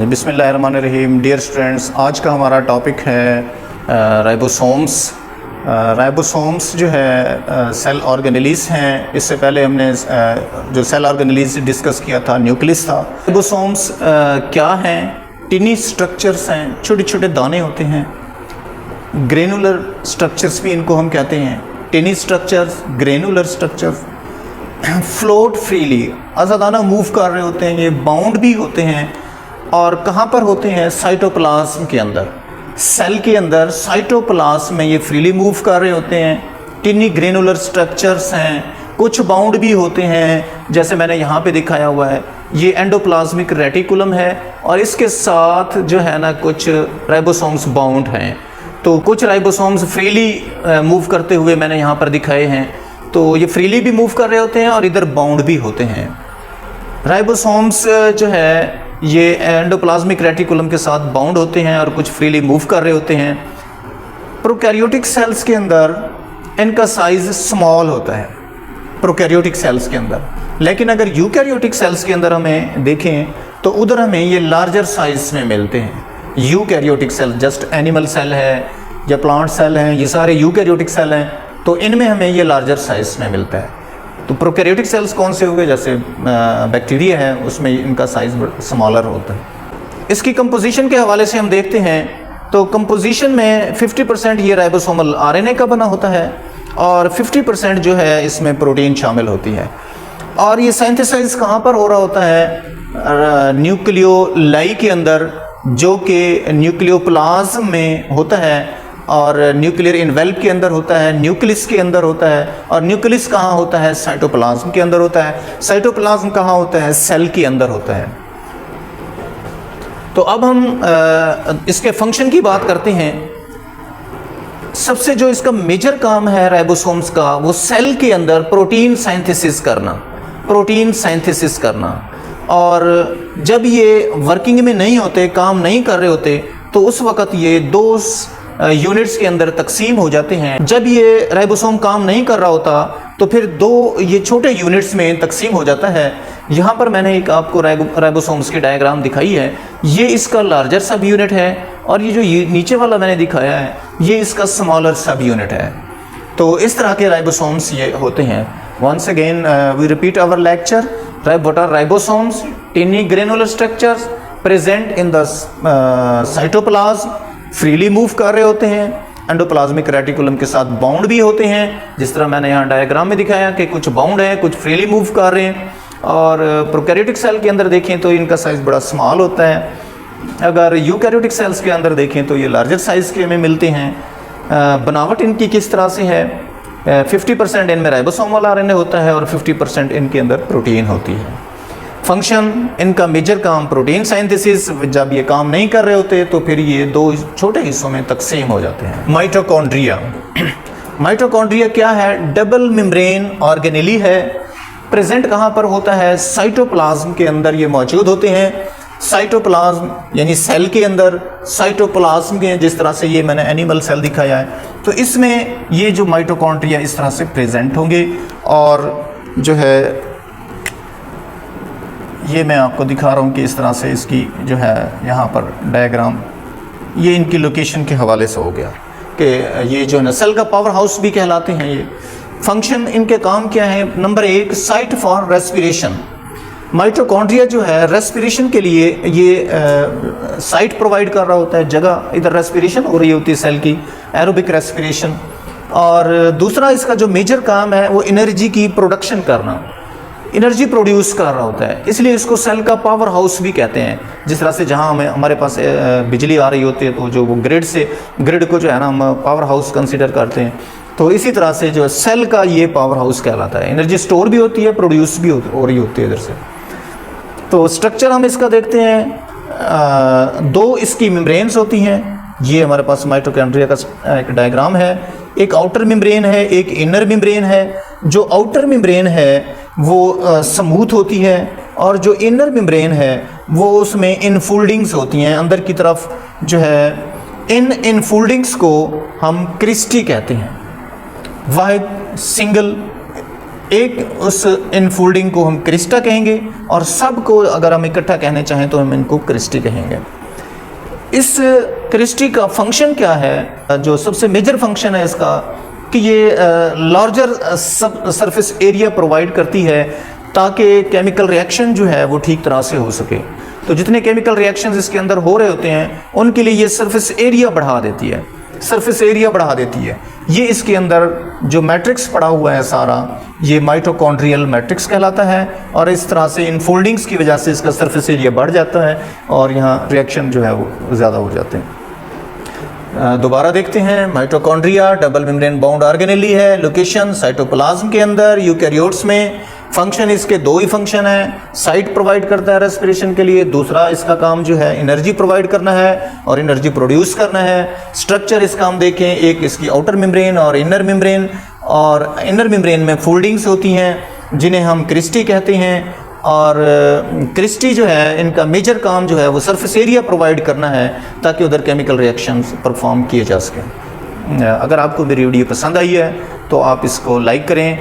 बिस्मिल्लाहिर्रहमानिर्रहीम। Dear students, आज का हमारा टॉपिक है राइबोसोम्स। राइबोसोम्स जो है सेल ऑर्गेनेलीज हैं। इससे पहले हमने जो सेल ऑर्गेनेलीज डिस्कस किया था न्यूक्लियस था। राइबोसोम्स क्या हैं? टिनी स्ट्रक्चर्स हैं, छोटे छोटे दाने होते हैं। ग्रेनुलर स्ट्रक्चर्स भी इनको हम कहते हैं। Tiny structures, granular structures, float freely, आज़ादाना मूव कर रहे होते हैं। ये बाउंड भी होते हैं और कहाँ पर होते हैं? साइटोप्लाज्म के अंदर, सेल के अंदर साइटोप्लाज्म में ये फ्रीली मूव कर रहे होते हैं। टिनी ग्रेनुलर स्ट्रक्चर्स हैं, कुछ बाउंड भी होते हैं, जैसे मैंने यहाँ पे दिखाया हुआ है। ये एंडोप्लाज्मिक रेटिकुलम है और इसके साथ जो है ना कुछ राइबोसोम्स बाउंड हैं। तो कुछ राइबोसोम्स फ्रीली मूव करते हुए मैंने यहाँ पर दिखाए हैं। तो ये फ्रीली भी मूव कर रहे होते हैं और इधर बाउंड भी होते हैं। राइबोसोम्स जो है ये एंडोप्लाज्मिक रेटिकुलम के साथ बाउंड होते हैं और कुछ फ्रीली मूव कर रहे होते हैं। प्रोकैरियोटिक सेल्स के अंदर इनका साइज स्मॉल होता है, प्रोकैरियोटिक सेल्स के अंदर। लेकिन अगर यूकैरियोटिक सेल्स के अंदर हमें देखें तो उधर हमें ये लार्जर साइज में मिलते हैं। Eukaryotic cell, just animal cell है या प्लांट सेल हैं, ये सारे यूकैरियोटिक सेल हैं, तो इनमें हमें ये लार्जर साइज में मिलता है। तो प्रोकैरियोटिक सेल्स कौन से हुए? जैसे बैक्टीरिया है, उसमें इनका साइज स्मॉलर होता है। इसकी कंपोजिशन के हवाले से हम देखते हैं तो कंपोजिशन में 50% ये राइबोसोमल आरएनए का बना होता है और 50% जो है इसमें प्रोटीन शामिल होती है। और ये सिंथेसाइज कहाँ पर हो रहा होता है? न्यूक्लियोलाई के अंदर, जो कि न्यूक्लियोप्लाज्म में होता है और न्यूक्लियर इनवेल्प के अंदर होता है, न्यूक्लियस के अंदर होता है। और न्यूक्लियस कहाँ होता है? साइटोप्लाज्म के अंदर होता है। साइटोप्लाज्म कहाँ होता है? सेल के अंदर होता है। तो अब हम इसके फंक्शन की बात करते हैं। सबसे जो इसका मेजर काम है राइबोसोम्स का, वो सेल के अंदर प्रोटीन सिंथेसिस करना, प्रोटीन सिंथेसिस करना। और जब ये वर्किंग में नहीं होते, काम नहीं कर रहे होते, तो उस वक़्त ये दो यूनिट्स के अंदर तकसीम हो जाते हैं। जब ये राइबोसोम काम नहीं कर रहा होता तो फिर दो ये छोटे यूनिट्स में तकसीम हो जाता है। यहाँ पर मैंने एक आपको राइबोसोम्स की डायग्राम दिखाई है। ये इसका लार्जर सब यूनिट है और ये जो नीचे वाला मैंने दिखाया है ये इसका स्मॉलर सब यूनिट है। तो इस तरह के राइबोसोम्स ये होते हैं। Once again we repeat our lecture. What are ribosomes? Tiny granular structures present in the cytoplasm, freely move कर रहे होते हैं। एंडोप्लाज्मिक रेटिकुलम के साथ बाउंड भी होते हैं, जिस तरह मैंने यहाँ डायग्राम में दिखाया कि कुछ बाउंड है, कुछ फ्रीली मूव कर रहे हैं। और प्रोकैरियोटिक सेल के अंदर देखें तो इनका साइज बड़ा स्मॉल होता है। अगर यूकैरियोटिक सेल्स के अंदर देखें तो ये लार्जर साइज के हमें मिलते हैं। बनावट इनकी किस तरह से है? 50% इनमें राइबोसोमल आरएनए होता है और 50% इनके अंदर प्रोटीन होती है। फंक्शन इनका मेजर काम प्रोटीन सिंथेसिस। जब ये काम नहीं कर रहे होते तो फिर ये दो छोटे हिस्सों में तकसीम हो जाते हैं। माइटोकॉन्ड्रिया। माइटोकॉन्ड्रिया क्या है? डबल मेम्ब्रेन ऑर्गेनेली है। प्रेजेंट कहाँ पर होता है? साइटोप्लाज्म के अंदर ये मौजूद होते हैं। साइटोप्लाज्म यानी सेल के अंदर, साइटोप्लाज्म के, जिस तरह से ये मैंने एनिमल सेल दिखाया है, तो इसमें ये जो माइटोकॉन्ड्रिया इस तरह से प्रेजेंट होंगे। और जो है ये मैं आपको दिखा रहा हूँ कि इस तरह से इसकी जो है यहाँ पर डायग्राम, ये इनकी लोकेशन के हवाले से हो गया कि ये जो है सेल का पावर हाउस भी कहलाते हैं। ये फंक्शन इनके काम क्या है? Number 1, site for respiration. Mitochondria जो है रेस्पिरेशन के लिए ये साइट प्रोवाइड कर रहा होता है, जगह। इधर रेस्पिरेशन हो रही होती है सेल की, एरोबिक रेस्पिरेशन। और दूसरा इसका जो मेजर काम है वो एनर्जी की प्रोडक्शन करना, एनर्जी प्रोड्यूस कर रहा होता है। इसलिए इसको सेल का पावर हाउस भी कहते हैं। जिस तरह से जहाँ हमारे पास बिजली आ रही होती है तो जो वो ग्रिड को जो है ना हम पावर हाउस कंसिडर करते हैं, तो इसी तरह से जो सेल का ये पावर हाउस कहलाता है। एनर्जी स्टोर भी होती है, प्रोड्यूस भी हो रही होती है इधर से। तो स्ट्रक्चर हम इसका देखते हैं। दो इसकी मेम्ब्रेन्स होती हैं। ये हमारे पास माइटोकॉन्ड्रिया का एक डायग्राम है। एक आउटर मेम्ब्रेन है, एक इनर मेम्ब्रेन है। जो आउटर मेम्ब्रेन है वो स्मूथ होती है और जो इनर मेम्ब्रेन है वो उसमें इनफोल्डिंग्स होती हैं अंदर की तरफ जो है। इन इनफोल्डिंग्स को हम क्रिस्टी कहते हैं। वाहिद सिंगल एक उस इनफोल्डिंग को हम क्रिस्टा कहेंगे, और सब को अगर हम इकट्ठा कहने चाहें तो हम इनको क्रिस्टी कहेंगे। इस क्रिस्टी का फंक्शन क्या है, जो सबसे मेजर फंक्शन है इसका, कि ये लार्जर सरफेस एरिया प्रोवाइड करती है ताकि केमिकल रिएक्शन जो है वो ठीक तरह से हो सके। तो जितने केमिकल रिएक्शंस इसके अंदर हो रहे होते हैं उनके लिए ये सरफेस एरिया बढ़ा देती है, सरफेस एरिया बढ़ा देती है। ये इसके अंदर जो मैट्रिक्स पड़ा हुआ है सारा, ये माइटोकॉन्ड्रियल मैट्रिक्स कहलाता है, और इस तरह से इन फोल्डिंग्स की वजह से इसका सरफेस एरिया बढ़ जाता है और यहाँ रिएक्शन जो है वो ज़्यादा हो जाते हैं। दोबारा देखते हैं, mitochondria double membrane bound organelle है, लोकेशन साइटोप्लाज्म के अंदर। यूकैरियोट्स में फंक्शन इसके दो ही फंक्शन है, साइट प्रोवाइड करता है रेस्पिरेशन के लिए, दूसरा इसका काम जो है एनर्जी प्रोवाइड करना है और एनर्जी प्रोड्यूस करना है। स्ट्रक्चर इसका हम देखें, एक इसकी आउटर मेम्ब्रेन और इनर मेम्ब्रेन, और इनर मेम्ब्रेन में फोल्डिंग्स होती हैं जिन्हें हम क्रिस्टी कहते हैं, और क्रिस्टी जो है इनका मेजर काम जो है वो सरफेस एरिया प्रोवाइड करना है ताकि उधर केमिकल रिएक्शंस परफॉर्म किए जा सकें। अगर आपको मेरी वीडियो पसंद आई है तो आप इसको लाइक करें।